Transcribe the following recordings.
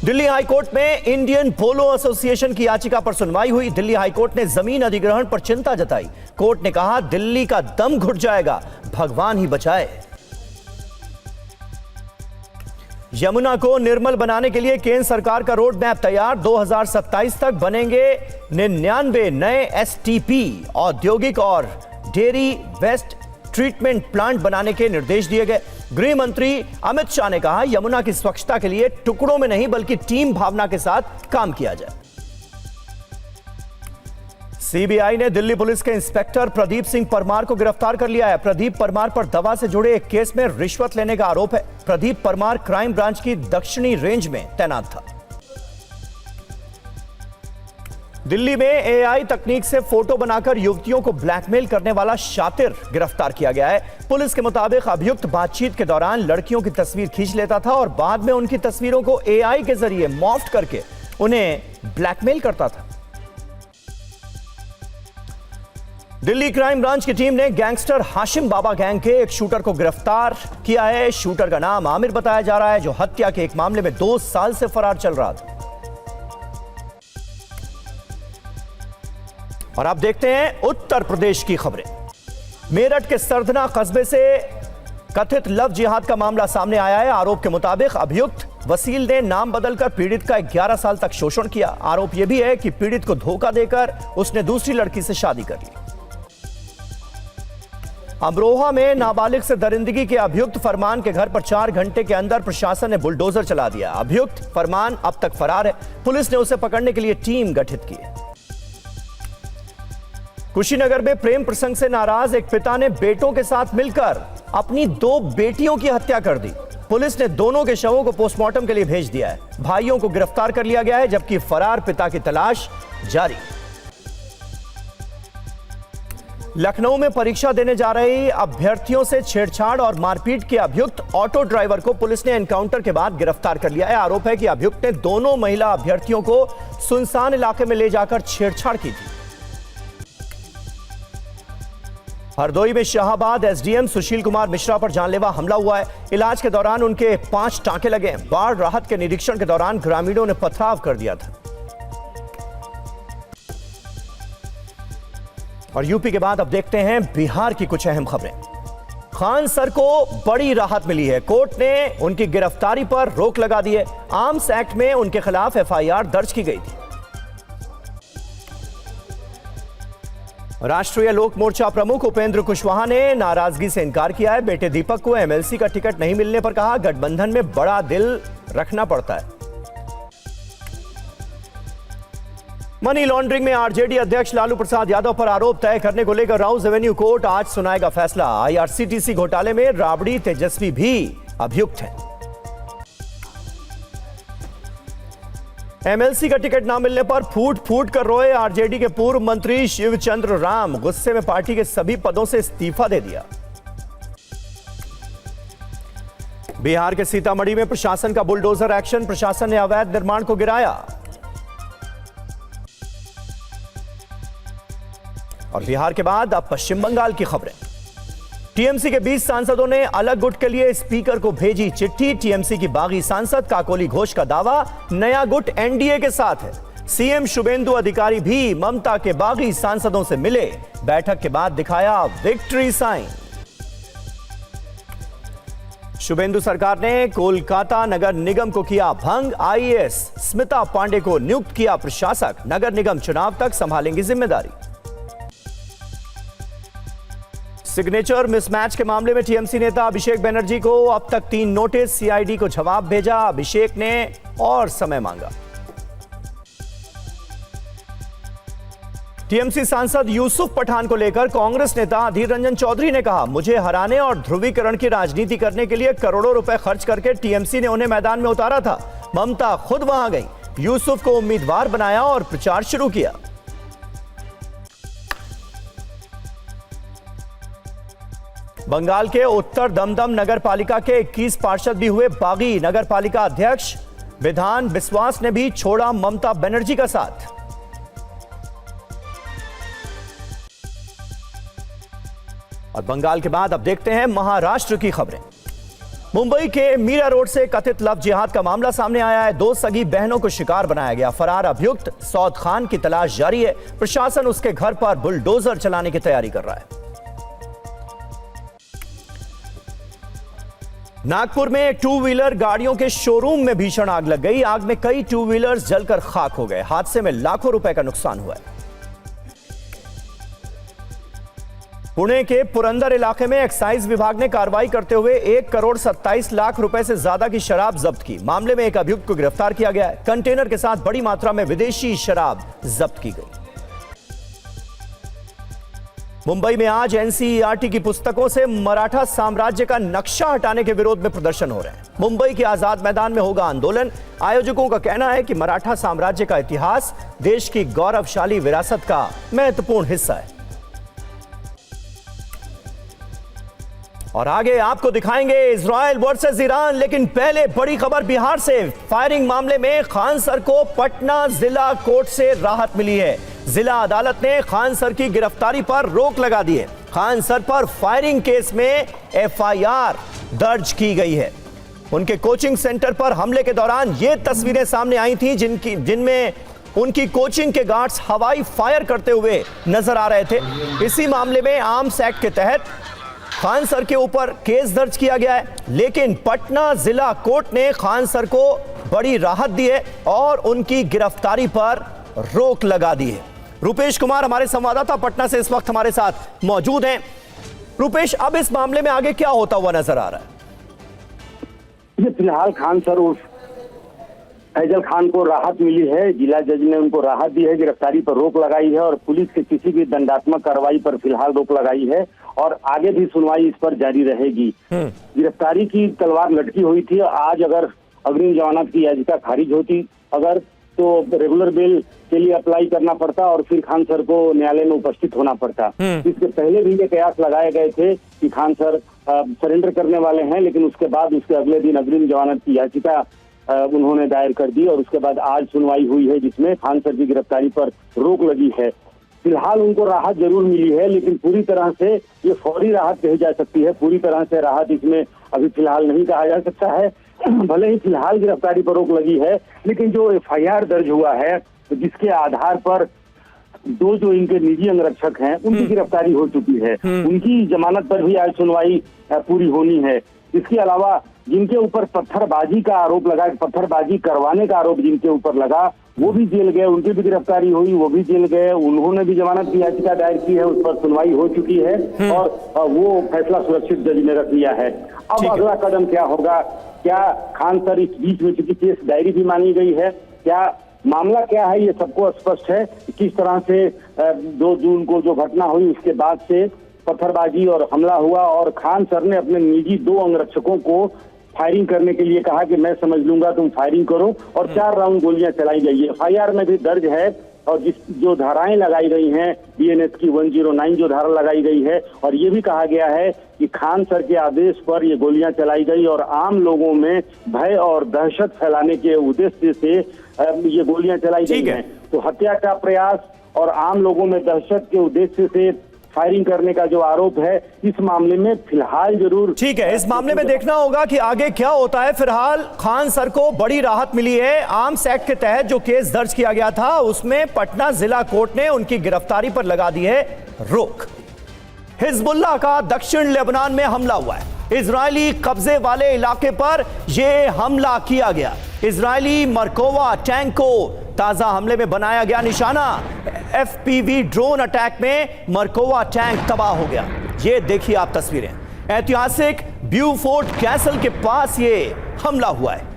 Delhi high court में Indian पोलो association की याचिका पर सुनवाई हुई। दिल्ली हाईकोर्ट ने जमीन अधिग्रहण पर चिंता जताई। कोर्ट ने कहा दिल्ली का दम घुट जाएगा, भगवान ही बचाए। यमुना को निर्मल बनाने के लिए केंद्र सरकार का रोड मैप तैयार। 2027 तक बनेंगे 99 नए एसटीपी औद्योगिक और डेयरी वेस्ट ट्रीटमेंट प्लांट बनाने के निर्देश दिए गए। गृह मंत्री अमित शाह ने कहा यमुना की स्वच्छता के लिए टुकड़ों में नहीं बल्कि टीम भावना के साथ काम किया जाए। सीबीआई ने दिल्ली पुलिस के इंस्पेक्टर प्रदीप सिंह परमार को गिरफ्तार कर लिया है। प्रदीप परमार पर दवा से जुड़े एक केस में रिश्वत लेने का आरोप है। प्रदीप परमार क्राइम ब्रांच की दक्षिणी रेंज में तैनात था। दिल्ली में एआई तकनीक से फोटो बनाकर युवतियों को ब्लैकमेल करने वाला शातिर गिरफ्तार किया गया है। पुलिस के मुताबिक अभियुक्त बातचीत के दौरान लड़कियों की तस्वीर खींच लेता था और बाद में उनकी तस्वीरों को एआई के जरिए मॉर्फ करके उन्हें ब्लैकमेल करता था। दिल्ली क्राइम ब्रांच की टीम ने गैंगस्टर हाशिम बाबा गैंग के एक शूटर को गिरफ्तार किया है। शूटर का नाम आमिर बताया जा रहा है, जो हत्या के एक मामले में 2 साल से फरार चल रहा था। और आप देखते हैं उत्तर प्रदेश की खबरें। मेरठ के सरधना कस्बे से कथित लव जिहाद का मामला सामने आया है। आरोप के मुताबिक अभियुक्त वसील ने नाम बदलकर पीड़ित का 11 साल तक शोषण किया। आरोप यह भी है कि पीड़ित को धोखा देकर उसने दूसरी लड़की से शादी कर ली। अमरोहा में नाबालिग से दरिंदगी के अभियुक्त फरमान के घर पर 4 घंटे के अंदर प्रशासन ने बुलडोजर चला दिया। अभियुक्त फरमान अब तक फरार है। पुलिस ने उसे पकड़ने के लिए टीम गठित की है। कुशीनगर में प्रेम प्रसंग से नाराज एक पिता ने बेटों के साथ मिलकर अपनी 2 बेटियों की हत्या कर दी। पुलिस ने दोनों के शवों को पोस्टमार्टम के लिए भेज दिया है। भाइयों को गिरफ्तार कर लिया गया है, जबकि फरार पिता की तलाश जारी। लखनऊ में परीक्षा देने जा रही अभ्यर्थियों से छेड़छाड़ और मारपीट के अभियुक्त ऑटो ड्राइवर को पुलिस ने एनकाउंटर के बाद गिरफ्तार कर लिया है। आरोप है कि अभियुक्त ने दोनों महिला अभ्यर्थियों को सुनसान इलाके में ले जाकर छेड़छाड़ की थी। हरदोई में शाहाबाद एसडीएम सुशील कुमार मिश्रा पर जानलेवा हमला हुआ है। इलाज के दौरान उनके 5 टांके लगे। बाढ़ राहत के निरीक्षण के दौरान ग्रामीणों ने पथराव कर दिया था। और यूपी के बाद अब देखते हैं बिहार की कुछ अहम खबरें। खान सर को बड़ी राहत मिली है। कोर्ट ने उनकी गिरफ्तारी पर रोक लगा दी है। आर्म्स एक्ट में उनके खिलाफ एफआईआर दर्ज की गई थी। राष्ट्रीय लोक मोर्चा प्रमुख उपेंद्र कुशवाहा ने नाराजगी से इनकार किया है। बेटे दीपक को एमएलसी का टिकट नहीं मिलने पर कहा गठबंधन में बड़ा दिल रखना पड़ता है। मनी लॉन्ड्रिंग में आरजेडी अध्यक्ष लालू प्रसाद यादव पर आरोप तय करने को लेकर राउज एवेन्यू कोर्ट आज सुनाएगा फैसला। आईआरसीटीसी घोटाले में राबड़ी तेजस्वी भी अभियुक्त हैं। एमएलसी का टिकट ना मिलने पर फूट फूट कर रोए आरजेडी के पूर्व मंत्री शिवचंद्र राम। गुस्से में पार्टी के सभी पदों से इस्तीफा दे दिया। बिहार के सीतामढ़ी में प्रशासन का बुलडोजर एक्शन। प्रशासन ने अवैध निर्माण को गिराया। और बिहार के बाद अब पश्चिम बंगाल की खबरें। टीएमसी के 20 सांसदों ने अलग गुट के लिए स्पीकर को भेजी चिट्ठी। टीएमसी की बागी सांसद काकोली घोष का दावा नया गुट एनडीए के साथ है। सीएम शुभेंदु अधिकारी भी ममता के बागी सांसदों से मिले। बैठक के बाद दिखाया विक्ट्री साइन। शुभेंदु सरकार ने कोलकाता नगर निगम को किया भंग। आईएएस स्मिता पांडे को नियुक्त किया प्रशासक। नगर निगम चुनाव तक संभालेंगी जिम्मेदारी। सिग्नेचर मिसमैच के मामले में टीएमसी नेता अभिषेक बनर्जी को अब तक 3 नोटिस। सीआईडी को जवाब भेजा। अभिषेक ने और समय मांगा। टीएमसी सांसद यूसुफ पठान को लेकर कांग्रेस नेता अधीर रंजन चौधरी ने कहा मुझे हराने और ध्रुवीकरण की राजनीति करने के लिए करोड़ों रुपए खर्च करके टीएमसी ने उन्हें मैदान में उतारा था। ममता खुद वहां गई, यूसुफ को उम्मीदवार बनाया और प्रचार शुरू किया। बंगाल के उत्तर दमदम नगर पालिका के 21 पार्षद भी हुए बागी। नगर पालिका अध्यक्ष विधान बिस्वास ने भी छोड़ा ममता बनर्जी का साथ। और बंगाल के बाद अब देखते हैं महाराष्ट्र की खबरें। मुंबई के मीरा रोड से कथित लव जिहाद का मामला सामने आया है। 2 सगी बहनों को शिकार बनाया गया। फरार अभियुक्त सौद खान की तलाश जारी है। प्रशासन उसके घर पर बुलडोजर चलाने की तैयारी कर रहा है। नागपुर में एक 2 व्हीलर गाड़ियों के शोरूम में भीषण आग लग गई। आग में कई 2 व्हीलर्स जलकर खाक हो गए। हादसे में लाखों रुपए का नुकसान हुआ है। पुणे के पुरंदर इलाके में एक्साइज विभाग ने कार्रवाई करते हुए 1 करोड़ 27 लाख रुपए से ज्यादा की शराब जब्त की। मामले में एक अभियुक्त को गिरफ्तार किया गया है। कंटेनर के साथ बड़ी मात्रा में विदेशी शराब जब्त की गई। मुंबई में आज एनसीईआरटी की पुस्तकों से मराठा साम्राज्य का नक्शा हटाने के विरोध में प्रदर्शन हो रहे हैं। मुंबई के आजाद मैदान में होगा आंदोलन। आयोजकों का कहना है कि मराठा साम्राज्य का इतिहास देश की गौरवशाली विरासत का महत्वपूर्ण हिस्सा है। और आगे आपको दिखाएंगे इजराइल वर्सेस ईरान, लेकिन पहले बड़ी खबर बिहार से। फायरिंग मामले में खान सर को पटना जिला कोर्ट से राहत मिली है। जिला अदालत ने खान सर की गिरफ्तारी पर रोक लगा दी है। खान सर पर फायरिंग केस में एफआईआर दर्ज की गई है। उनके कोचिंग सेंटर पर हमले के दौरान ये तस्वीरें सामने आई थी जिनमें उनकी कोचिंग के गार्ड्स हवाई फायर करते हुए नजर आ रहे थे। इसी मामले में आर्म्स एक्ट के तहत खान सर के ऊपर केस दर्ज किया गया है, लेकिन पटना जिला कोर्ट ने खान सर को बड़ी राहत दी है और उनकी गिरफ्तारी पर रोक लगा दी है। रुपेश कुमार हमारे संवाददाता पटना से इस वक्त हमारे साथ मौजूद हैं। रुपेश, अब इस मामले में आगे क्या होता हुआ नजर आ रहा है? फिलहाल खान सर उर्फ फैजल खान को राहत मिली है। जिला जज ने उनको राहत दी है, गिरफ्तारी पर रोक लगाई है और पुलिस के किसी भी दंडात्मक कार्रवाई पर फिलहाल रोक लगाई है और आगे भी सुनवाई इस पर जारी रहेगी। गिरफ्तारी की तलवार लटकी हुई थी। आज अगर अग्रिम जमानत की याचिका खारिज होती अगर तो रेगुलर बेल के लिए अप्लाई करना पड़ता और फिर खान सर को न्यायालय में उपस्थित होना पड़ता। इसके पहले भी ये कयास लगाए गए थे कि खान सर सरेंडर करने वाले हैं, लेकिन उसके बाद उसके अगले दिन अग्रिम जमानत की याचिका उन्होंने दायर कर दी और उसके बाद आज सुनवाई हुई है जिसमें खान सर की गिरफ्तारी पर रोक लगी है। फिलहाल उनको राहत जरूर मिली है, लेकिन पूरी तरह से ये फौरी राहत कही जा सकती है। पूरी तरह से राहत इसमें अभी फिलहाल नहीं कहा जा सकता है। भले ही फिलहाल गिरफ्तारी पर रोक लगी है, लेकिन जो एफआईआर दर्ज हुआ है जिसके आधार पर 2 जो इनके निजी अंगरक्षक हैं उनकी गिरफ्तारी हो चुकी है। उनकी जमानत पर भी आज सुनवाई पूरी होनी है। इसके अलावा जिनके ऊपर पत्थरबाजी का आरोप लगा, पत्थरबाजी करवाने का आरोप जिनके ऊपर लगा, वो भी जेल गए, उनकी भी गिरफ्तारी हुई, वो भी जेल गए। उन्होंने भी जमानत की याचिका दायर की है, उस पर सुनवाई हो चुकी है और वो फैसला सुरक्षित जज ने रख लिया है। अब अगला कदम क्या होगा? क्या खान सर इस बीच में चूंकि केस डायरी भी मांगी गई है, क्या मामला क्या है ये सबको स्पष्ट है। किस तरह से 2 जून को जो घटना हुई उसके बाद से पत्थरबाजी और हमला हुआ और खान सर ने अपने निजी 2 अंगरक्षकों को फायरिंग करने के लिए कहा कि मैं समझ लूंगा तुम फायरिंग करो और 4 राउंड गोलियां चलाई गई है। एफआईआर में भी दर्ज है और जो धाराएं लगाई गई हैं बीएनएस की 109 जो धारा लगाई गई है और ये भी कहा गया है कि खान सर के आदेश पर ये गोलियां चलाई गई और आम लोगों में भय और दहशत फैलाने के उद्देश्य से ये गोलियां चलाई गई हैं। तो हत्या का प्रयास और आम लोगों में दहशत के उद्देश्य से फायरिंग करने का जो आरोप है इस मामले में फिलहाल जरूर ठीक है। इस मामले में देखना होगा कि आगे क्या होता है। फिलहाल खान सर को बड़ी राहत मिली है। आर्म्स एक्ट के तहत जो केस दर्ज किया गया था उसमें पटना जिला कोर्ट ने उनकी गिरफ्तारी पर लगा दी है रोक। हिजबुल्लाह का दक्षिण लेबनान में हमला हुआ है। इजरायली कब्जे वाले इलाके पर यह हमला किया गया। इजरायली मरकोवा टैंक को ताजा हमले में बनाया गया निशाना। एफपीवी ड्रोन अटैक में मरकोवा टैंक तबाह हो गया। ये देखिए आप तस्वीरें, ऐतिहासिक ब्यूफोर्ट कैसल के पास ये हमला हुआ है।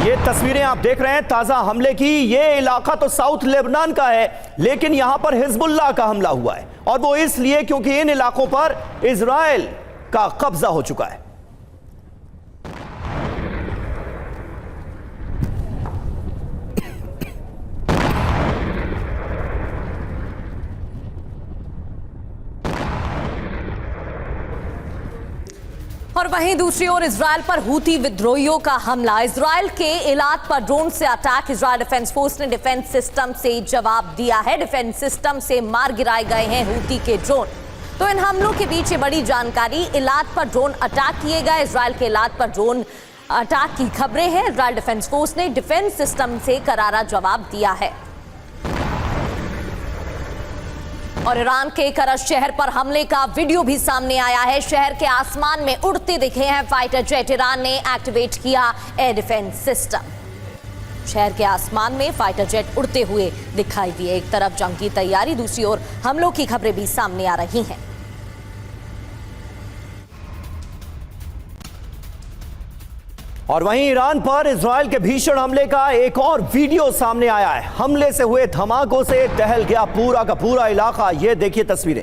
ये तस्वीरें आप देख रहे हैं ताजा हमले की। ये इलाका तो साउथ लेबनान का है, लेकिन यहां पर हिजबुल्लाह का हमला हुआ है और वो इसलिए क्योंकि इन इलाकों पर इजराइल का कब्जा हो चुका है। और वहीं दूसरी ओर इजराइल पर हूती विद्रोहियों का हमला। इजराइल के इलाक पर ड्रोन से अटैक। इजराइल डिफेंस फोर्स ने डिफेंस सिस्टम से जवाब दिया है। डिफेंस सिस्टम से मार गिराए गए हैं हूती के ड्रोन। तो इन हमलों के बीच ये बड़ी जानकारी, इलाद पर ड्रोन अटैक किए गए। इजराइल के इलाद पर ड्रोन अटैक की खबरें हैं। इजराइल डिफेंस फोर्स ने डिफेंस सिस्टम से करारा जवाब दिया है। और ईरान के करज शहर पर हमले का वीडियो भी सामने आया है। शहर के आसमान में उड़ते दिखे हैं फाइटर जेट। ईरान ने एक्टिवेट किया एयर डिफेंस सिस्टम। शहर के आसमान में फाइटर जेट उड़ते हुए दिखाई दिए। एक तरफ जंग की तैयारी, दूसरी ओर हमलों की खबरें भी सामने आ रही हैं। और वहीं ईरान पर इजराइल के भीषण हमले का एक और वीडियो सामने आया है। हमले से हुए धमाकों से दहल गया पूरा का पूरा इलाका। ये देखिए तस्वीरें।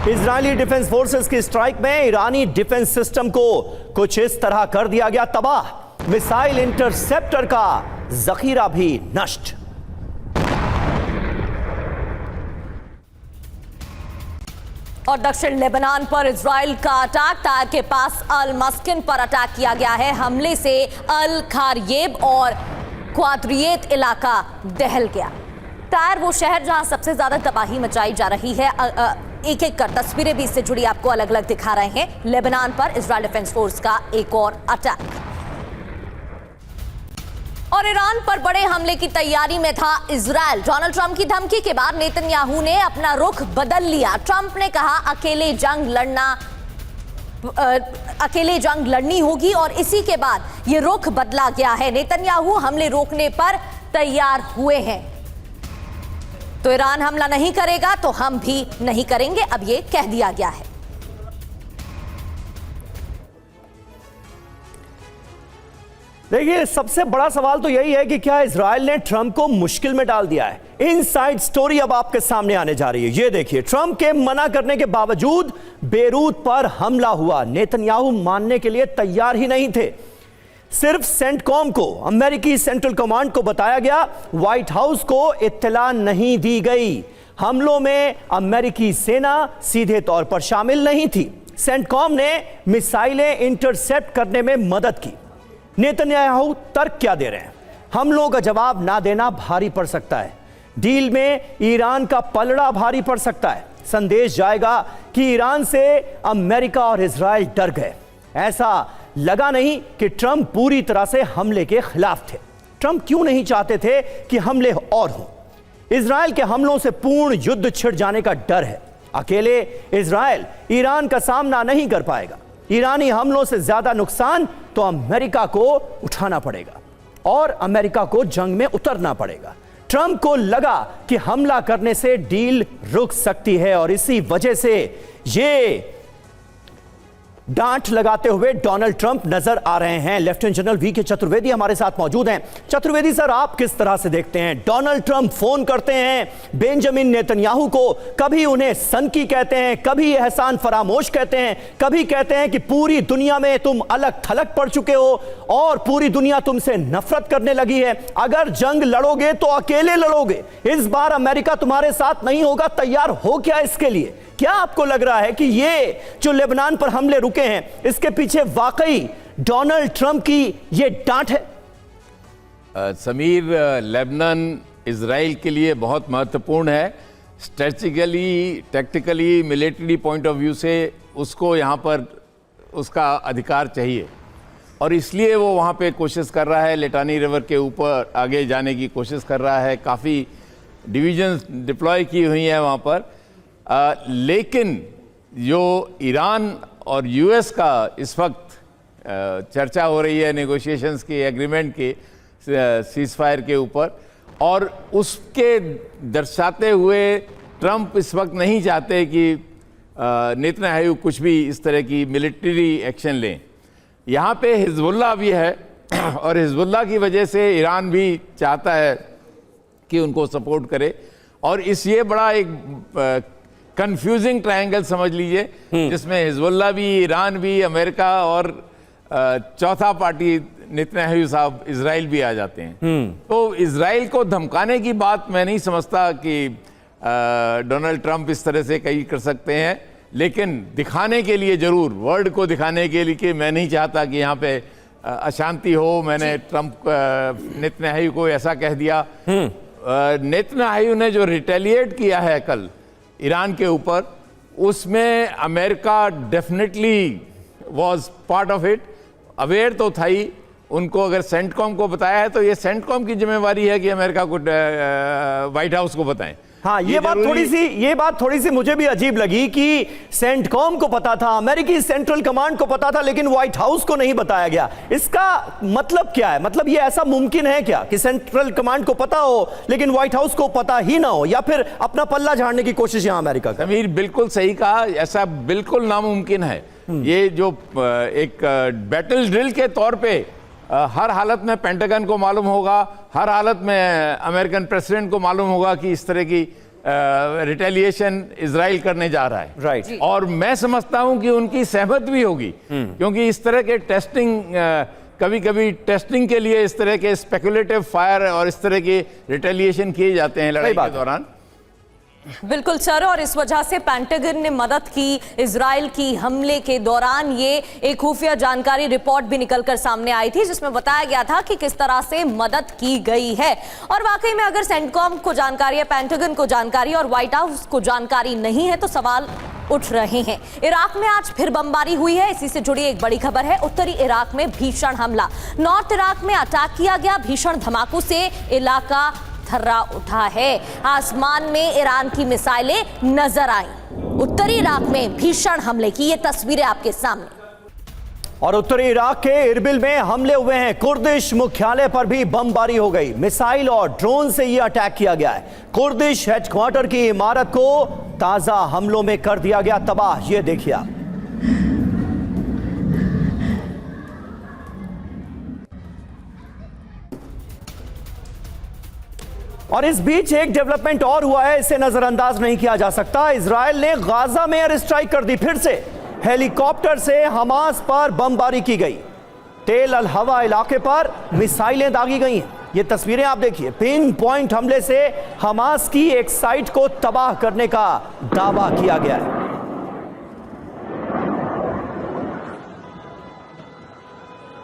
इजरायली डिफेंस फोर्सेस की स्ट्राइक में ईरानी डिफेंस सिस्टम को कुछ इस तरह कर दिया गया तबाह। मिसाइल इंटरसेप्टर का जखीरा भी नष्ट। और दक्षिण लेबनान पर इजराइल का अटैक। तार के पास अल मस्किन पर अटैक किया गया है। हमले से अल खारियेब और क्वाद्रियत इलाका दहल गया। तार वो शहर जहां सबसे ज्यादा तबाही मचाई जा रही है। एक एक कर तस्वीरें भी इससे जुड़ी आपको अलग अलग दिखा रहे हैं। लेबनान पर इजराइल डिफेंस फोर्स का एक और अटैक। और ईरान पर बड़े हमले की तैयारी में था इजराइल। डोनाल्ड ट्रंप की धमकी के बाद नेतन्याहू ने अपना रुख बदल लिया। ट्रंप ने कहा अकेले जंग लड़नी होगी और इसी के बाद यह रुख बदला गया है। नेतन्याहू हमले रोकने पर तैयार हुए हैं। तो ईरान हमला नहीं करेगा तो हम भी नहीं करेंगे, अब यह कह दिया गया है। देखिए, सबसे बड़ा सवाल तो यही है कि क्या इजराइल ने ट्रंप को मुश्किल में डाल दिया है। इनसाइड स्टोरी अब आपके सामने आने जा रही है। ये देखिए, ट्रंप के मना करने के बावजूद बेरूत पर हमला हुआ। नेतन्याहू मानने के लिए तैयार ही नहीं थे। सिर्फ सेंटकॉम को, अमेरिकी सेंट्रल कमांड को बताया गया, व्हाइट हाउस को इत्तला नहीं दी गई। हमलों में अमेरिकी सेना सीधे तौर पर शामिल नहीं थी। सेंटकॉम ने मिसाइलें इंटरसेप्ट करने में मदद की। नेतन्याहू तर्क क्या दे रहे हैं? हमलों का जवाब ना देना भारी पड़ सकता है। डील में ईरान का पलड़ा भारी पड़ सकता है। संदेश जाएगा कि ईरान से अमेरिका और इजराइल डर गए। ऐसा लगा नहीं कि ट्रंप पूरी तरह से हमले के खिलाफ थे। ट्रंप क्यों नहीं चाहते थे कि हमले और हों? इजराइल के हमलों से पूर्ण युद्ध छिड़ जाने का डर है। अकेले इजराइल ईरान का सामना नहीं कर पाएगा। ईरानी हमलों से ज्यादा नुकसान तो अमेरिका को उठाना पड़ेगा और अमेरिका को जंग में उतरना पड़ेगा। ट्रंप को लगा कि हमला करने से डील रुक सकती है और इसी वजह से ये डांट लगाते हुए डोनाल्ड ट्रंप नजर आ रहे हैं। लेफ्टिनेंट जनरल वी के चतुर्वेदी हमारे साथ मौजूद हैं। चतुर्वेदी सर, आप किस तरह से देखते हैं? डोनाल्ड ट्रंप फोन करते हैं बेंजामिन नेतन्याहू को, कभी उन्हें सनकी कहते हैं, कभी एहसान फरामोश कहते हैं, कभी कहते हैं कि पूरी दुनिया में तुम अलग थलग पड़ चुके हो और पूरी दुनिया तुमसे नफरत करने लगी है। अगर जंग लड़ोगे तो अकेले लड़ोगे, इस बार अमेरिका तुम्हारे साथ नहीं होगा। तैयार हो क्या इसके लिए? क्या आपको लग रहा है कि ये जो लेबनान पर हमले रुके हैं, इसके पीछे वाकई डोनाल्ड ट्रंप की ये डांट है? समीर, लेबनान इजराइल के लिए बहुत महत्वपूर्ण है। Strategically, tactically, military point of view से उसको यहाँ पर उसका अधिकार चाहिए और इसलिए वो वहाँ पे कोशिश कर रहा है। लिटानी रिवर के ऊपर आगे जाने की कोशिश कर रहा है। काफ़ी डिवीजन्स डिप्लॉय की हुई हैं वहाँ पर। लेकिन जो ईरान और यूएस का इस वक्त चर्चा हो रही है नेगोशिएशंस के, एग्रीमेंट के, सीज फायर के ऊपर, और उसके दर्शाते हुए ट्रंप इस वक्त नहीं चाहते कि नेतन्याहू कुछ भी इस तरह की मिलिट्री एक्शन लें। यहाँ पे हिजबुल्लाह भी है और हिजबुल्लाह की वजह से ईरान भी चाहता है कि उनको सपोर्ट करे और ये बड़ा एक कंफ्यूजिंग ट्रायंगल समझ लीजिए, जिसमें हिजबुल्लाह भी, ईरान भी, अमेरिका और चौथा पार्टी नेतन्याहू साहब इजराइल भी आ जाते हैं। तो इजराइल को धमकाने की बात मैं नहीं समझता कि डोनाल्ड ट्रंप इस तरह से कहीं कर सकते हैं, लेकिन दिखाने के लिए जरूर, वर्ल्ड को दिखाने के लिए कि मैं नहीं चाहता कि यहाँ पे अशांति हो, मैंने ट्रंप नेतन्याहू को ऐसा कह दिया। नेतन्याहू ने जो रिटेलिएट किया है कल ईरान के ऊपर, उसमें America definitely was part of it, aware तो था ही। उनको अगर सेंटकॉम को बताया है तो ये सेंटकॉम की जिम्मेवारी है कि अमेरिका को व्हाइट हाउस को बताएं। हाँ, ये बात थोड़ी सी मुझे भी अजीब लगी कि सेंटकॉम को पता था, अमेरिकी सेंट्रल कमांड को पता था, लेकिन व्हाइट हाउस को नहीं बताया गया। इसका मतलब क्या है? मतलब ये ऐसा मुमकिन है क्या कि सेंट्रल कमांड को पता हो लेकिन व्हाइट हाउस को पता ही ना हो, या फिर अपना पल्ला झाड़ने की कोशिश यहां अमेरिका का? समीर बिल्कुल सही कहा, ऐसा बिल्कुल नामुमकिन है। ये जो एक बैटल ड्रिल के तौर पे हर हालत में पेंटागन को मालूम होगा, हर हालत में अमेरिकन प्रेसिडेंट को मालूम होगा कि इस तरह की रिटेलिएशन इजराइल करने जा रहा है। राइट। और मैं समझता हूं कि उनकी सहमत भी होगी, क्योंकि इस तरह के टेस्टिंग, कभी कभी टेस्टिंग के लिए इस तरह के स्पेकुलेटिव फायर और इस तरह के रिटेलिएशन किए जाते हैं लड़ाई के दौरान। बिल्कुल सर, और इस वजह से पेंटागन ने मदद की इजराइल की हमले के दौरान। ये एक खुफिया जानकारी रिपोर्ट भी निकलकर सामने आई थी जिसमें बताया गया था कि किस तरह से मदद की गई है। और वाकई में अगर सेंटकॉम को जानकारी है, पेंटागन को जानकारी और व्हाइट हाउस को जानकारी नहीं है तो सवाल उठ रहे हैं। इराक में आज फिर बमबारी हुई है, इसी से जुड़ी एक बड़ी खबर है। उत्तरी इराक में भीषण हमला, नॉर्थ इराक में अटैक किया गया। भीषण धमाकों से इलाका थर्रा उठा है। आसमान में ईरान की मिसाइलें नजर आईं। उत्तरी इराक में भीषण हमले की ये तस्वीरें आपके सामने। और उत्तरी इराक के इरबिल में हमले हुए हैं। कुर्दिश मुख्यालय पर भी बमबारी हो गई। मिसाइल और ड्रोन से यह अटैक किया गया है। कुर्दिश हेडक्वार्टर की इमारत को ताजा हमलों में कर दिया गया तबाह। यह देखिए आप। और इस बीच एक डेवलपमेंट और हुआ है, इसे नजरअंदाज नहीं किया जा सकता। इजराइल ने गाजा में एयर स्ट्राइक कर दी। फिर से हेलीकॉप्टर से हमास पर बमबारी की गई। तेल अल हवा इलाके पर मिसाइलें दागी गई हैं। ये तस्वीरें आप देखिए। पिन पॉइंट हमले से हमास की एक साइट को तबाह करने का दावा किया गया है।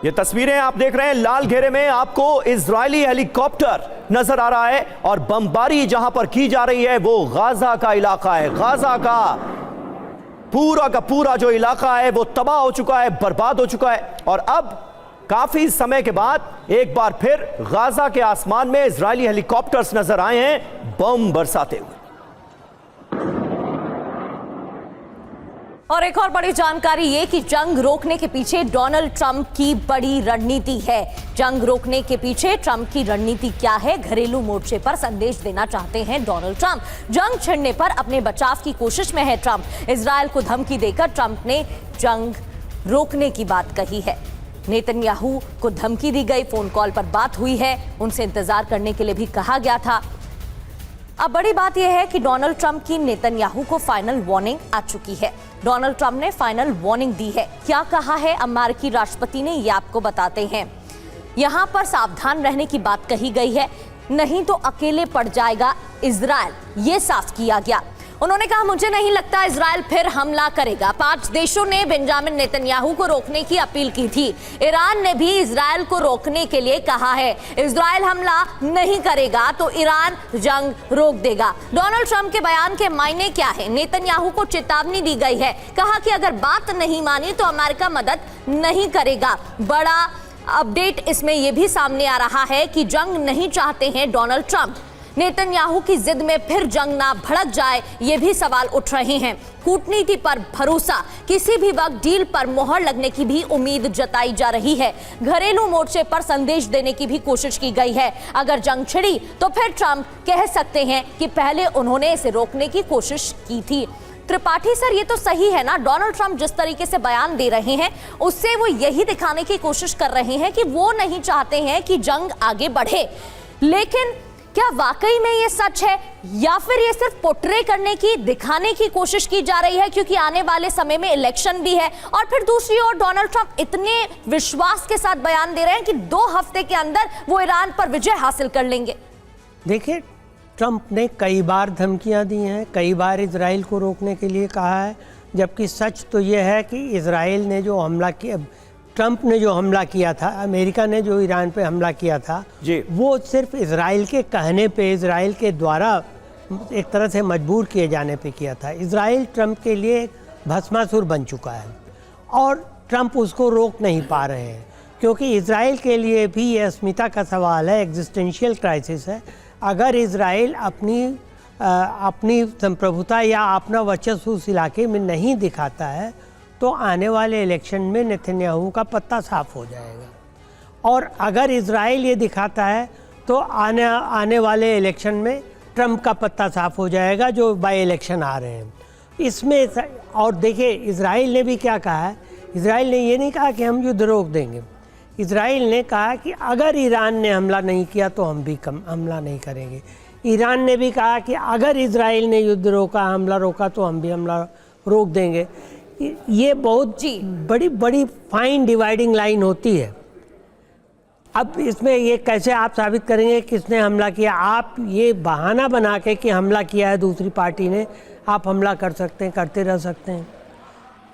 ये तस्वीरें आप देख रहे हैं, लाल घेरे में आपको इजरायली हेलीकॉप्टर नजर आ रहा है और बमबारी जहां पर की जा रही है वो गाजा का इलाका है। गाजा का पूरा जो इलाका है वो तबाह हो चुका है, बर्बाद हो चुका है। और अब काफी समय के बाद एक बार फिर गाजा के आसमान में इजरायली हेलीकॉप्टर्स नजर आए हैं बम बरसाते हुए। और एक और बड़ी जानकारी ये कि जंग रोकने के पीछे डोनाल्ड ट्रंप की बड़ी रणनीति है। जंग रोकने के पीछे ट्रंप की रणनीति क्या है? घरेलू मोर्चे पर संदेश देना चाहते हैं डोनाल्ड ट्रंप। जंग छिड़ने पर अपने बचाव की कोशिश में है ट्रंप। इजरायल को धमकी देकर ट्रंप ने जंग रोकने की बात कही है। नेतन्याहू को धमकी दी गई, फोन कॉल पर बात हुई है, उनसे इंतजार करने के लिए भी कहा गया था। अब बड़ी बात यह है कि डोनाल्ड ट्रंप की नेतन्याहू को फाइनल वार्निंग आ चुकी है। डोनाल्ड ट्रंप ने फाइनल वार्निंग दी है। क्या कहा है अमेरिकी राष्ट्रपति ने, ये आपको बताते हैं। यहां पर सावधान रहने की बात कही गई है, नहीं तो अकेले पड़ जाएगा इजरायल, ये साफ किया गया। उन्होंने कहा, मुझे नहीं लगता इजरायल फिर हमला करेगा। 5 देशों ने बेंजामिन नेतन्याहू को रोकने की अपील की थी। ईरान ने भी इजरायल को रोकने के लिए कहा है। इजरायल हमला नहीं करेगा तो ईरान जंग रोक देगा। डोनाल्ड ट्रंप के बयान के मायने क्या है? नेतन्याहू को चेतावनी दी गई है। कहा कि अगर बात नहीं मानी तो अमेरिका मदद नहीं करेगा। बड़ा अपडेट इसमें यह भी सामने आ रहा है कि जंग नहीं चाहते हैं डोनाल्ड ट्रंप। नेतन्याहू की जिद में फिर जंग ना भड़क जाए, ये भी सवाल उठ रहे हैं। कूटनीति पर भरोसा, किसी भी वक्त डील पर मोहर लगने की भी उम्मीद जताई जा रही है। घरेलू मोर्चे पर संदेश देने की भी कोशिश की गई है। अगर जंग छिड़ी तो फिर ट्रंप कह सकते हैं कि पहले उन्होंने इसे रोकने की कोशिश की थी। त्रिपाठी सर, ये तो सही है ना? डोनाल्ड ट्रंप जिस तरीके से बयान दे रहे हैं उससे वो यही दिखाने की कोशिश कर रहे हैं कि वो नहीं चाहते हैं कि जंग आगे बढ़े। लेकिन क्या वाकई में ये सच है या फिर ये सिर्फ पोर्ट्रे करने की, दिखाने की कोशिश की जा रही है? क्योंकि आने वाले समय में इलेक्शन भी है। और फिर दूसरी ओर डोनाल्ड ट्रंप इतने विश्वास के साथ बयान दे रहे हैं कि 2 हफ्ते के अंदर वो ईरान पर विजय हासिल कर लेंगे। देखिए, ट्रंप ने कई बार धमकियां दी हैं, कई बार इजराइल को रोकने के लिए कहा है, जबकि सच तो ये है कि इजराइल ने जो हमला किया, ट्रंप ने जो हमला किया था, अमेरिका ने जो ईरान पे हमला किया था, वो सिर्फ इजराइल के कहने पे, इजराइल के द्वारा एक तरह से मजबूर किए जाने पे किया था। इजराइल ट्रंप के लिए भस्मासुर बन चुका है और ट्रंप उसको रोक नहीं पा रहे हैं, क्योंकि इजराइल के लिए भी ये अस्मिता का सवाल है, एग्जिस्टेंशियल क्राइसिस है। अगर इजराइल अपनी संप्रभुता या अपना वर्चस्व उस इलाके में नहीं दिखाता है तो आने वाले इलेक्शन में नेतन्याहू का पत्ता साफ हो जाएगा, और अगर इजराइल ये दिखाता है तो आने वाले इलेक्शन में ट्रंप का पत्ता साफ हो जाएगा, जो बाई इलेक्शन आ रहे हैं इसमें। और देखिए इजराइल ने भी क्या कहा है, इजराइल ने ये नहीं कहा कि हम युद्ध रोक देंगे, इजराइल ने कहा कि अगर ईरान ने हमला नहीं किया तो हम भी हमला नहीं करेंगे। ईरान ने भी कहा कि अगर इजराइल ने युद्ध रोका, हमला रोका तो हम भी हमला रोक देंगे। ये बहुत बड़ी फाइन डिवाइडिंग लाइन होती है। अब इसमें ये कैसे आप साबित करेंगे किसने हमला किया? आप ये बहाना बना के कि हमला किया है दूसरी पार्टी ने, आप हमला कर सकते हैं, करते रह सकते हैं,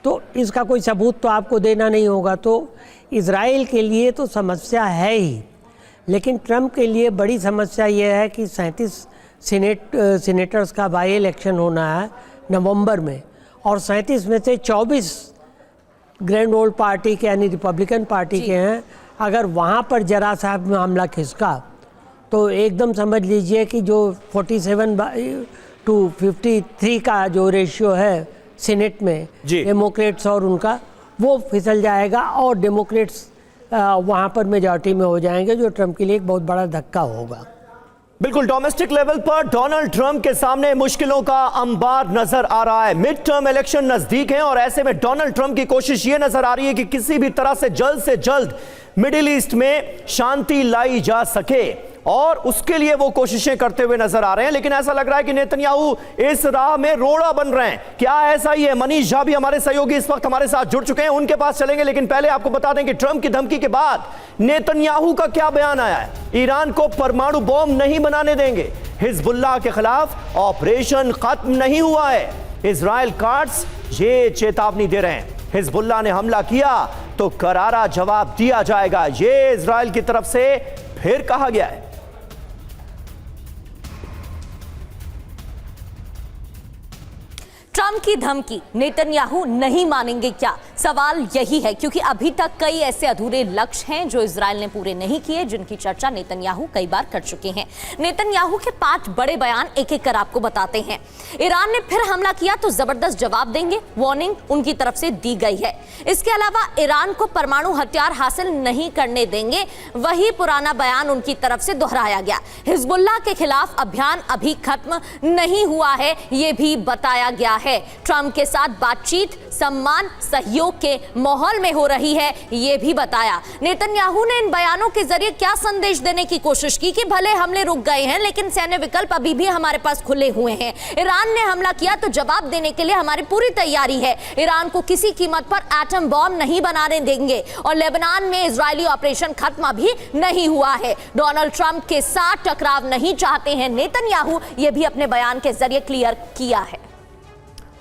तो इसका कोई सबूत तो आपको देना नहीं होगा। तो इजराइल के लिए तो समस्या है ही, लेकिन ट्रंप के लिए बड़ी समस्या ये है कि 37 सीनेटर्स का बाई इलेक्शन होना है नवंबर में, और 37 में से 24 ग्रैंड ओल्ड पार्टी के यानी रिपब्लिकन पार्टी के हैं। अगर वहाँ पर जरा सा मामला खिसका तो एकदम समझ लीजिए कि जो 47-53 का जो रेशियो है सीनेट में डेमोक्रेट्स और उनका, वो फिसल जाएगा और डेमोक्रेट्स वहाँ पर मेजॉरिटी में हो जाएंगे, जो ट्रंप के लिए एक बहुत बड़ा धक्का होगा। बिल्कुल, डोमेस्टिक लेवल पर डोनाल्ड ट्रंप के सामने मुश्किलों का अंबार नजर आ रहा है। मिड टर्म इलेक्शन नजदीक हैं और ऐसे में डोनाल्ड ट्रंप की कोशिश ये नजर आ रही है कि किसी भी तरह से जल्द मिडिल ईस्ट में शांति लाई जा सके, और उसके लिए वो कोशिशें करते हुए नजर आ रहे हैं। लेकिन ऐसा लग रहा है कि नेतन्याहू इस राह में रोड़ा बन रहे हैं। क्या ऐसा ही है? मनीष झा भी हमारे सहयोगी इस वक्त हमारे साथ जुड़ चुके हैं, उनके पास चलेंगे। लेकिन पहले आपको बता दें कि ट्रंप की धमकी के बाद नेतन्याहू का क्या बयान आया है। ईरान को परमाणु बॉम्ब नहीं बनाने देंगे, हिजबुल्लाह के खिलाफ ऑपरेशन खत्म नहीं हुआ है। इजराइल कार्ड्स ये चेतावनी दे रहे हैं, हिजबुल्लाह ने हमला किया तो करारा जवाब दिया जाएगा, ये इजराइल की तरफ से फिर कहा गया है। ट्रंप की धमकी नेतन्याहू नहीं मानेंगे क्या? सवाल यही है, क्योंकि अभी तक कई ऐसे अधूरे लक्ष्य हैं जो इजराइल ने पूरे नहीं किए, जिनकी चर्चा नेतन्याहू कई बार कर चुके हैं। नेतन्याहू के 5 बड़े बयान एक एक कर आपको बताते हैं। ईरान ने फिर हमला किया तो जबरदस्त जवाब देंगे, वार्निंग उनकी तरफ से दी गई है। इसके अलावा ईरान को परमाणु हथियार हासिल नहीं करने देंगे, वही पुराना बयान उनकी तरफ से दोहराया गया। हिजबुल्लाह के खिलाफ अभियान अभी खत्म नहीं हुआ है, यह भी बताया गया है। ट्रंप के साथ बातचीत सम्मान सहयोग के माहौल में हो रही है, यह भी बताया। नेतन्याहू ने इन बयानों के जरिए क्या संदेश देने की कोशिश की कि भले हमले रुक गए हैं लेकिन सैन्य विकल्प अभी भी हमारे पास खुले हुए हैं। ईरान ने हमला किया तो जवाब देने के लिए हमारी पूरी तैयारी है। ईरान को किसी कीमत पर एटम बॉम्ब नहीं बनाने देंगे, और लेबनान में इजरायली ऑपरेशन खत्म अभी नहीं हुआ है। डोनाल्ड ट्रंप के साथ टकराव नहीं चाहते हैं नेतन्याहू, यह भी अपने बयान के जरिए क्लियर किया है।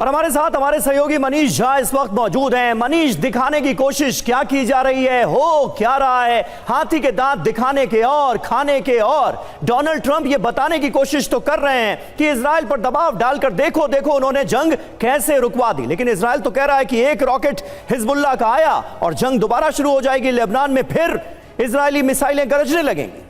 और हमारे साथ हमारे सहयोगी मनीष झा इस वक्त मौजूद हैं। मनीष, दिखाने की कोशिश क्या की जा रही है, हो क्या रहा है? हाथी के दांत दिखाने के और खाने के, और डोनाल्ड ट्रंप ये बताने की कोशिश तो कर रहे हैं कि इजराइल पर दबाव डालकर देखो उन्होंने जंग कैसे रुकवा दी। लेकिन इजराइल तो कह रहा है कि एक रॉकेट हिजबुल्लाह का आया और जंग दोबारा शुरू हो जाएगी, लेबनान में फिर इजरायली मिसाइलें गरजने लगेंगी।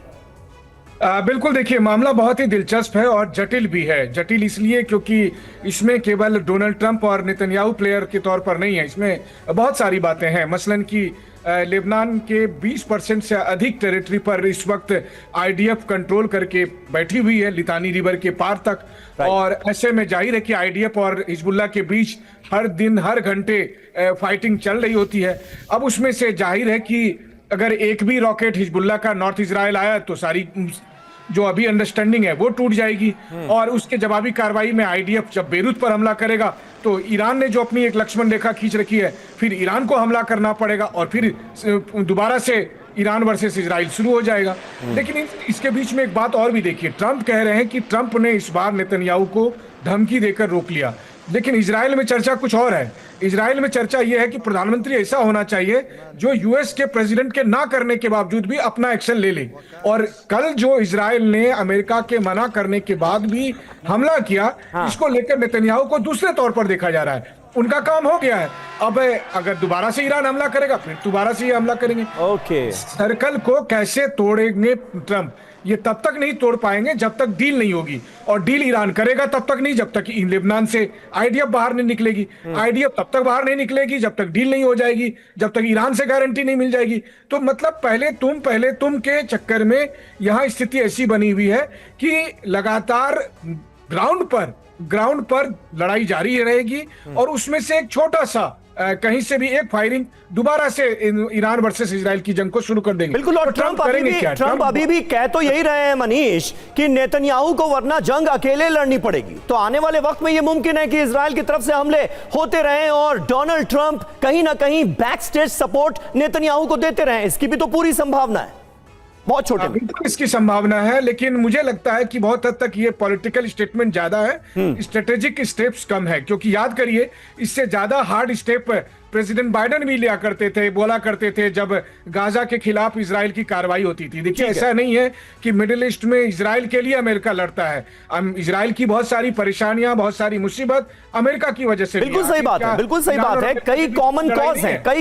बिल्कुल, देखिए मामला बहुत ही दिलचस्प है और जटिल भी है। जटिल इसलिए क्योंकि इसमें केवल डोनाल्ड ट्रंप और नेतन्याहू प्लेयर के तौर पर नहीं है, इसमें बहुत सारी बातें हैं। मसलन कि लेबनान के 20% से अधिक टेरिटरी पर इस वक्त आईडीएफ कंट्रोल करके बैठी हुई है, लितानी रिवर के पार तक। और ऐसे में जाहिर है कि आईडीएफ और हिजबुल्लाह के बीच हर दिन हर घंटे फाइटिंग चल रही होती है। अब उसमें से जाहिर है कि अगर एक भी रॉकेट हिजबुल्लाह का नॉर्थ इजराइल आया तो सारी जो अभी अंडरस्टैंडिंग है वो टूट जाएगी। और उसके जवाबी कार्रवाई में आईडीएफ जब बेरूत पर हमला करेगा तो ईरान ने जो अपनी एक लक्ष्मण रेखा खींच रखी है, फिर ईरान को हमला करना पड़ेगा और फिर दोबारा से ईरान वर्सेस इजराइल शुरू हो जाएगा। लेकिन इसके बीच में एक बात और भी देखिए, ट्रंप कह रहे हैं कि ट्रंप ने इस बार नेतन्याहू को धमकी देकर रोक लिया। लेकिन इजराइल में चर्चा कुछ और है। इजराइल में चर्चा यह है कि प्रधानमंत्री ऐसा होना चाहिए जो यूएस के प्रेसिडेंट के ना करने के बावजूद भी अपना एक्शन ले ले। और कल जो इजराइल ने अमेरिका के मना करने के बाद भी हमला किया, इसको लेकर नेतन्याहू को दूसरे तौर पर देखा जा रहा है। उनका काम हो गया है, अब अगर दोबारा से ईरान हमला करेगा फिर दोबारा से ये हमला करेंगे। ओके, सर्कल को कैसे तोड़ेंगे ट्रंप, ये तब तक नहीं तोड़ पाएंगे जब तक डील नहीं होगी, और डील ईरान करेगा तब तक नहीं जब तक लेबनान से आईडीएफ बाहर नहीं निकलेगी। आईडीएफ तब तक बाहर नहीं निकलेगी जब तक डील नहीं हो जाएगी, जब तक ईरान से गारंटी नहीं मिल जाएगी। तो मतलब पहले तुम के चक्कर में यहां स्थिति ऐसी बनी हुई है कि लगातार ग्राउंड पर लड़ाई जारी रहेगी, और उसमें से एक छोटा सा कहीं से भी एक फायरिंग दोबारा से ईरान वर्सेस इजराइल की जंग को शुरू कर देंगे। बिल्कुल, और ट्रंप अभी भी कह तो यही रहे हैं मनीष कि नेतन्याहू को वरना जंग अकेले लड़नी पड़ेगी। तो आने वाले वक्त में यह मुमकिन है कि इजराइल की तरफ से हमले होते रहें और डोनाल्ड ट्रंप कहीं ना कहीं बैक स्टेज सपोर्ट नेतन्याहू को देते रहें। इसकी भी तो पूरी संभावना है, बहुत छोटे में इसकी संभावना है, लेकिन मुझे लगता है कि बहुत हद तक ये पॉलिटिकल स्टेटमेंट ज्यादा है, स्ट्रेटेजिक स्टेप्स कम है। क्योंकि याद करिए, इससे ज्यादा हार्ड स्टेप प्रेसिडेंट बाइडेन भी लिया करते थे, बोला करते थे जब गाजा के खिलाफ इजराइल की कार्रवाई होती थी। देखिए, ऐसा नहीं है कि मिडिल ईस्ट में इजराइल के लिए अमेरिका लड़ता है। इजराइल की बहुत सारी परेशानियां, बहुत सारी मुसीबत अमेरिका की वजह से। बिल्कुल सही बात है, बिल्कुल सही बात है। कई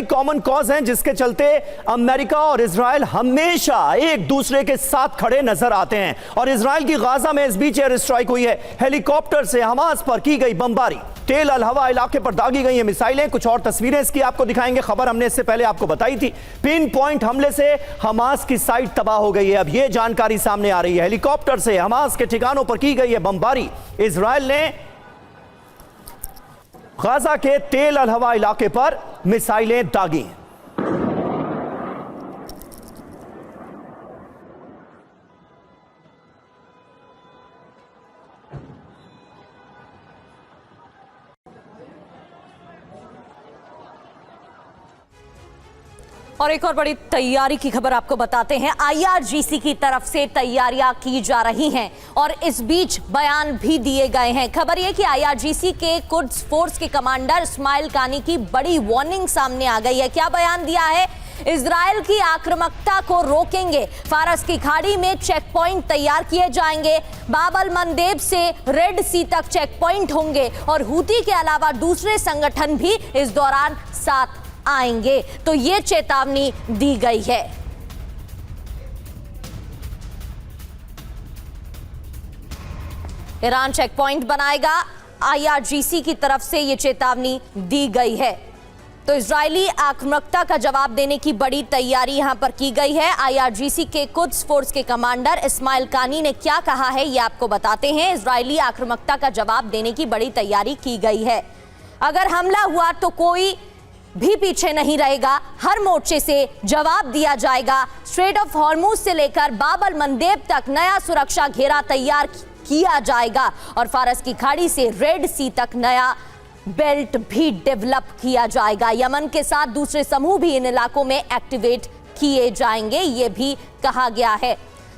कॉमन कॉज हैं जिसके चलते अमेरिका और इजराइल हमेशा एक दूसरे के साथ खड़े नजर आते हैं। और इजराइल की गाजा में इस बीच एयर स्ट्राइक हुई है, हेलीकॉप्टर से हमास पर की गई बमबारी, तेल अल हवा इलाके पर दागी गई हैं मिसाइलें। कुछ और तस्वीरें इसकी आपको दिखाएंगे। खबर हमने इससे पहले आपको बताई थी, पिन पॉइंट हमले से हमास की साइट तबाह हो गई है। अब यह जानकारी सामने आ रही है, हेलीकॉप्टर से हमास के ठिकानों पर की गई है बमबारी। इजराइल ने गाजा के तेल अल हवा इलाके पर मिसाइलें दागी। और एक और बड़ी तैयारी की खबर आपको बताते हैं। आईआरजीसी की तरफ से तैयारियां की जा रही हैं और इस बीच बयान भी दिए गए हैं। खबर यह कि आईआरजीसी के कुड्स फोर्स के कमांडर इस्माइल कानी की बड़ी वार्निंग सामने आ गई है। क्या बयान दिया है? इजराइल की आक्रामकता को रोकेंगे, फारस की खाड़ी में चेक पॉइंट तैयार किए जाएंगे, बाब अल मंदेब से रेड सी तक चेक पॉइंट होंगे और हूती के अलावा दूसरे संगठन भी इस दौरान साथ आएंगे। तो ये चेतावनी दी गई है। ईरान चेक पॉइंट बनाएगा, आईआरजीसी की तरफ से ये चेतावनी दी गई है। तो इजरायली आक्रामकता का जवाब देने की बड़ी तैयारी यहां पर की गई है। आईआरजीसी के कुड्स फोर्स के कमांडर इस्माइल कानी ने क्या कहा है, ये आपको बताते हैं। इजरायली आक्रामकता का जवाब देने की बड़ी तैयारी की गई है। अगर हमला हुआ तो कोई भी पीछे नहीं रहेगा, हर मोर्चे से जवाब दिया जाएगा। स्ट्रेट ऑफ हॉर्मुज से लेकर बाब अल मंदेब तक नया सुरक्षा घेरा तैयार किया जाएगा और फारस की खाड़ी से रेड सी तक नया बेल्ट भी डेवलप किया जाएगा। यमन के साथ दूसरे समूह भी इन इलाकों में एक्टिवेट किए जाएंगे, ये भी कहा गया है।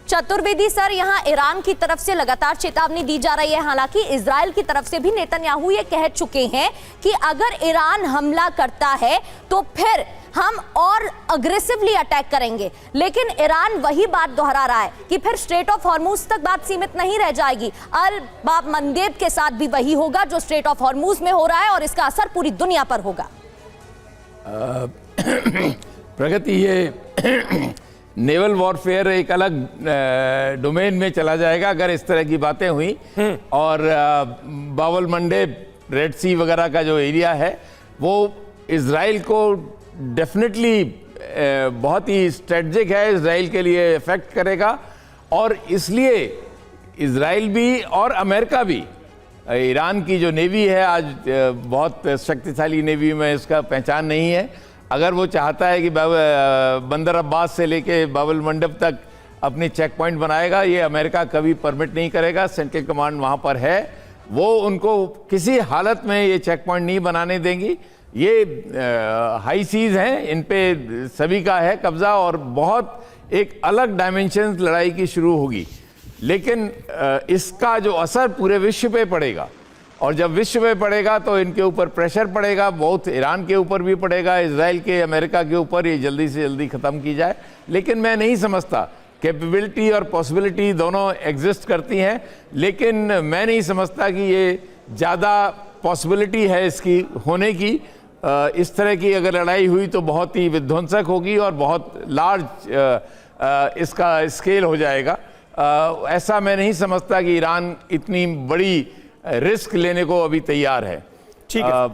चतुर्वेदी सर, यहां ईरान की तरफ से लगातार चेतावनी दी जा रही है। हालांकि इजराइल की तरफ से भी नेतन्याहू ये कह चुके हैं कि अगर ईरान हमला करता है तो फिर हम और अग्रेसिवली अटैक करेंगे। लेकिन ईरान वही बात दोहरा रहा है कि फिर स्ट्रेट ऑफ हॉर्मुज तक बात सीमित नहीं रह जाएगी। अल बाब मंदेब के साथ भी वही होगा जो स्ट्रेट ऑफ हॉर्मुज में हो रहा है और इसका असर पूरी दुनिया पर होगा। प्रगति, ये नेवल वॉरफेयर एक अलग डोमेन में चला जाएगा अगर इस तरह की बातें हुई। और बाब अल मंडेब, रेड सी वगैरह का जो एरिया है वो इजराइल को डेफिनेटली बहुत ही स्ट्रेटजिक है, इजराइल के लिए इफेक्ट करेगा। और इसलिए इजराइल भी और अमेरिका भी, ईरान की जो नेवी है आज बहुत शक्तिशाली नेवी में इसका पहचान नहीं है। अगर वो चाहता है कि बंदर अब्बास से लेके बाब अल मंडेब तक अपनी चेक पॉइंट बनाएगा, ये अमेरिका कभी परमिट नहीं करेगा। सेंट्रल कमांड वहाँ पर है, वो उनको किसी हालत में ये चेक पॉइंट नहीं बनाने देंगी। ये हाई सीज हैं, इन पे सभी का है कब्जा और बहुत एक अलग डायमेंशन लड़ाई की शुरू होगी। लेकिन इसका जो असर पूरे विश्व पे पड़ेगा और जब विश्व में पड़ेगा तो इनके ऊपर प्रेशर पड़ेगा, बहुत ईरान के ऊपर भी पड़ेगा, इजराइल के, अमेरिका के ऊपर, ये जल्दी से जल्दी ख़त्म की जाए। लेकिन मैं नहीं समझता, कैपेबिलिटी और पॉसिबिलिटी दोनों एग्जिस्ट करती हैं, लेकिन मैं नहीं समझता कि ये ज़्यादा पॉसिबिलिटी है इसकी होने की। इस तरह की अगर लड़ाई हुई तो बहुत ही विध्वंसक होगी और बहुत लार्ज इसका स्केल हो जाएगा। ऐसा मैं नहीं समझता कि ईरान इतनी बड़ी रिस्क लेने को अभी तैयार है। ठीक है,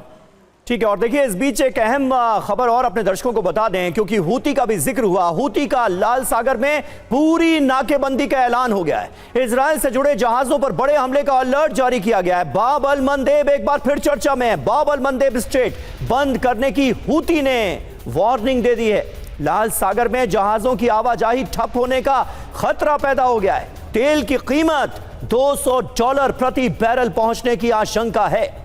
ठीक है। और देखिए, इस बीच एक अहम खबर और अपने दर्शकों को बता दें, क्योंकि हूती का भी जिक्र हुआ। हूती का लाल सागर में पूरी नाकेबंदी का ऐलान हो गया है। इजराइल से जुड़े जहाजों पर बड़े हमले का अलर्ट जारी किया गया है। बाब अल मंदेब एक बार फिर चर्चा में है। बाब अल मंदेब स्ट्रेट बंद करने की हूती ने वार्निंग दे दी है। लाल सागर में जहाजों की आवाजाही ठप होने का खतरा पैदा हो गया है। तेल की कीमत $200 प्रति बैरल पहुंचने की आशंका है।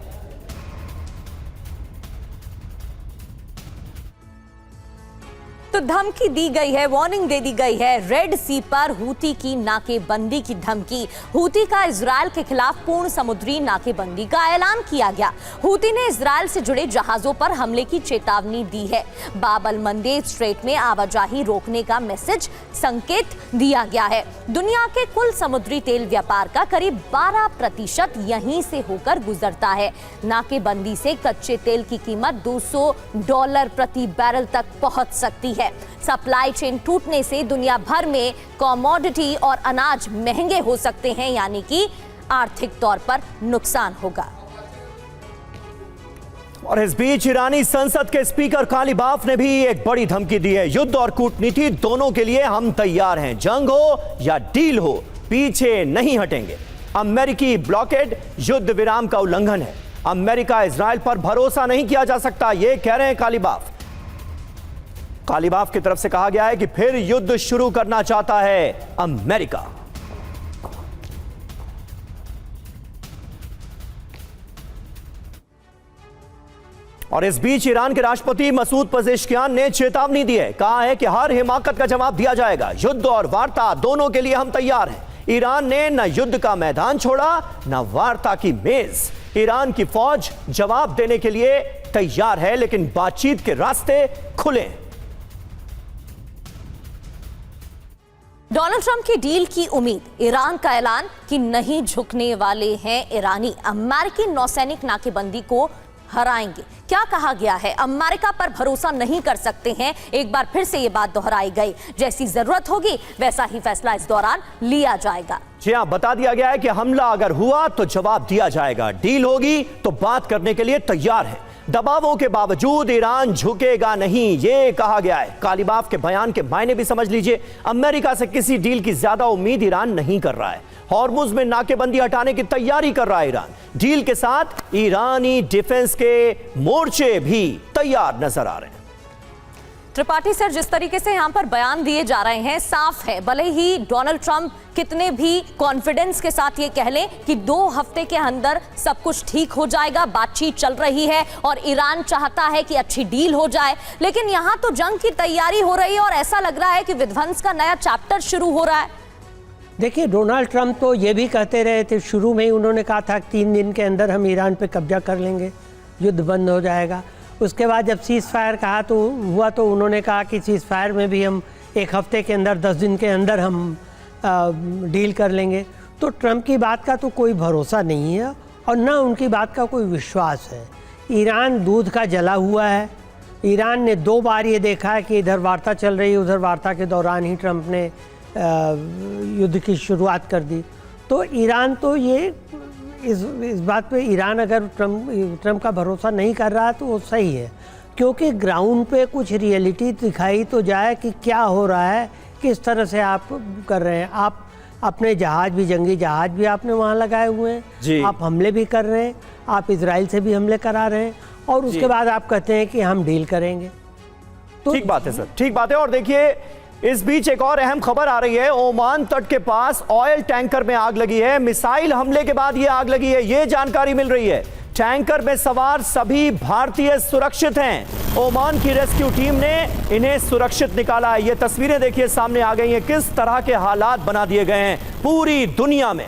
तो धमकी दी गई है, वार्निंग दे दी गई है। रेड सी पर हूती की नाकेबंदी की धमकी। हूती का इजराइल के खिलाफ पूर्ण समुद्री नाकेबंदी का ऐलान किया गया। हूती ने इजराइल से जुड़े जहाजों पर हमले की चेतावनी दी है। बाब अल मंदेब स्ट्रेट में आवाजाही रोकने का मैसेज संकेत दिया गया है। दुनिया के कुल समुद्री तेल व्यापार का करीब 12% यहीं से होकर गुजरता है। नाकेबंदी से कच्चे तेल की कीमत $200 प्रति बैरल तक पहुंच सकती है। सप्लाई चेन टूटने से दुनिया भर में कमोडिटी और अनाज महंगे हो सकते हैं, यानी कि आर्थिक तौर पर नुकसान होगा। और इस बीच ईरानी संसद के स्पीकर कालीबाफ ने भी एक बड़ी धमकी दी है। युद्ध और कूटनीति दोनों के लिए हम तैयार हैं। जंग हो या डील हो, पीछे नहीं हटेंगे। अमेरिकी ब्लॉकेड युद्ध विराम का उल्लंघन है। अमेरिका इजराइल पर भरोसा नहीं किया जा सकता, ये कह रहे हैं कालीबाफ। कालीबाफ की तरफ से कहा गया है कि फिर युद्ध शुरू करना चाहता है अमेरिका। और इस बीच ईरान के राष्ट्रपति मसूद पजेश्कियान ने चेतावनी दी है। कहा है कि हर हिमाकत का जवाब दिया जाएगा। युद्ध और वार्ता दोनों के लिए हम तैयार हैं। ईरान ने न युद्ध का मैदान छोड़ा, न वार्ता की मेज। ईरान की फौज जवाब देने के लिए तैयार है, लेकिन बातचीत के रास्ते खुले हैं। डोनाल्ड ट्रंप की डील की उम्मीद, ईरान का ऐलान कि नहीं झुकने वाले हैं ईरानी। अमेरिकी नौसैनिक नाकेबंदी को हराएंगे। क्या कहा गया है? अमेरिका पर भरोसा नहीं कर सकते हैं। एक बार फिर से ये बात दोहराई गई। जैसी जरूरत होगी वैसा ही फैसला इस दौरान लिया जाएगा। जी हां, बता दिया गया है कि हमला अगर हुआ तो जवाब दिया जाएगा। डील होगी तो बात करने के लिए तैयार है। दबावों के बावजूद ईरान झुकेगा नहीं, ये कहा गया है। कालीबाफ के बयान के मायने भी समझ लीजिए। अमेरिका से किसी डील की ज्यादा उम्मीद ईरान नहीं कर रहा है। हॉर्मुज में नाकेबंदी हटाने की तैयारी कर रहा है ईरान। डील के साथ ईरानी डिफेंस के मोर्चे भी तैयार नजर आ रहे हैं। त्रिपाठी सर, जिस तरीके से यहां पर बयान दिए जा रहे हैं, साफ है, भले ही डोनाल्ड ट्रंप कितने भी कॉन्फिडेंस के साथ ये कह लें कि 2 हफ्ते के अंदर सब कुछ ठीक हो जाएगा, बातचीत चल रही है और ईरान चाहता है कि अच्छी डील हो जाए, लेकिन यहां तो जंग की तैयारी हो रही है और ऐसा लग रहा है कि विध्वंस का नया चैप्टर शुरू हो रहा है। देखिए, डोनाल्ड ट्रंप तो ये भी कहते रहे थे, शुरू में ही उन्होंने कहा था कि 3 दिन के अंदर हम ईरान पे कब्जा कर लेंगे, युद्ध बंद हो जाएगा। उसके बाद जब सीज़ फायर कहा तो हुआ तो उन्होंने कहा कि सीज़ फायर में भी हम 1 हफ्ते के अंदर, 10 दिन के अंदर हम डील कर लेंगे। तो ट्रंप की बात का तो कोई भरोसा नहीं है और ना उनकी बात का कोई विश्वास है। ईरान दूध का जला हुआ है। ईरान ने 2 बार ये देखा है कि इधर वार्ता चल रही है, उधर वार्ता के दौरान ही ट्रंप ने युद्ध की शुरुआत कर दी। तो ईरान तो ये इस बात पे, ईरान अगर ट्रंप का भरोसा नहीं कर रहा तो वो सही है, क्योंकि ग्राउंड पे कुछ रियलिटी दिखाई तो जाए कि क्या हो रहा है, किस तरह से आप कर रहे हैं। आप अपने जहाज भी, जंगी जहाज भी आपने वहाँ लगाए हुए हैं, आप हमले भी कर रहे हैं, आप इजराइल से भी हमले करा रहे हैं और उसके बाद आप कहते हैं कि हम डील करेंगे। तो ठीक बात है सर, ठीक बात है। और देखिए, इस बीच एक और अहम खबर आ रही है। ओमान तट के पास ऑयल टैंकर में आग लगी है। मिसाइल हमले के बाद यह आग लगी है, यह जानकारी मिल रही है। टैंकर में सवार सभी भारतीय सुरक्षित हैं। ओमान की रेस्क्यू टीम ने इन्हें सुरक्षित निकाला है। ये तस्वीरें देखिए सामने आ गई हैं, किस तरह के हालात बना दिए गए हैं पूरी दुनिया में।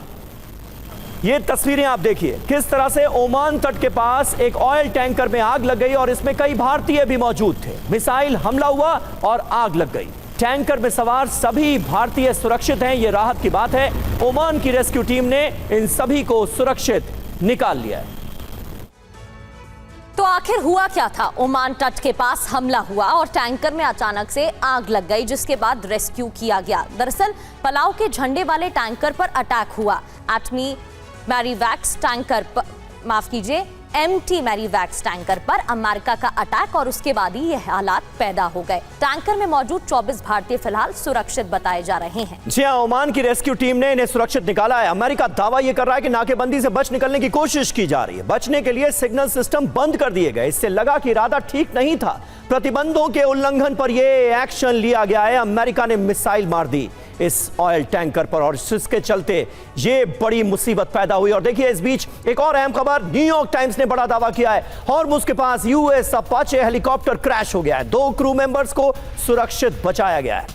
ये तस्वीरें आप देखिए किस तरह से ओमान तट के पास एक ऑयल टैंकर में आग लग गई और इसमें कई भारतीय भी मौजूद थे। मिसाइल हमला हुआ और आग लग गई। टैंकर में सवार सभी भारतीय सुरक्षित हैं, ये राहत की बात है। ओमान की रेस्क्यू टीम ने इन सभी को सुरक्षित निकाल लिया है। तो आखिर हुआ क्या था? ओमान तट के पास हमला हुआ और टैंकर में अचानक से आग लग गई, जिसके बाद रेस्क्यू किया गया। दरअसल पलाव के झंडे वाले टैंकर पर अटैक हुआ। एटमी मैरीवैक्स टैंकर पर, माफ कीजिए, एमटी मैरीवैक्स टैंकर पर अमेरिका का अटैक और उसके बाद ही यह हालात पैदा हो गए। टैंकर में मौजूद 24 भारतीय फिलहाल सुरक्षित बताए जा रहे हैं। जी हां, ओमान की रेस्क्यू टीम ने इन्हें सुरक्षित निकाला है। अमेरिका दावा यह कर रहा है कि नाकेबंदी से बच निकलने की कोशिश की जा रही है। बचने के लिए सिग्नल सिस्टम बंद कर दिए गए। इससे लगा कि इरादा ठीक नहीं था। प्रतिबंधों के उल्लंघन पर यह एक्शन लिया गया है। अमेरिका ने मिसाइल मार दी इस ऑयल टैंकर पर और इसके चलते ये बड़ी मुसीबत पैदा हुई। और देखिए इस बीच एक और अहम खबर, न्यूयॉर्क टाइम्स ने बड़ा दावा किया है। हॉर्मुज़ के पास यूएस अपाचे हेलीकॉप्टर क्रैश हो गया है। 2 क्रू मेंबर्स को सुरक्षित बचाया गया है।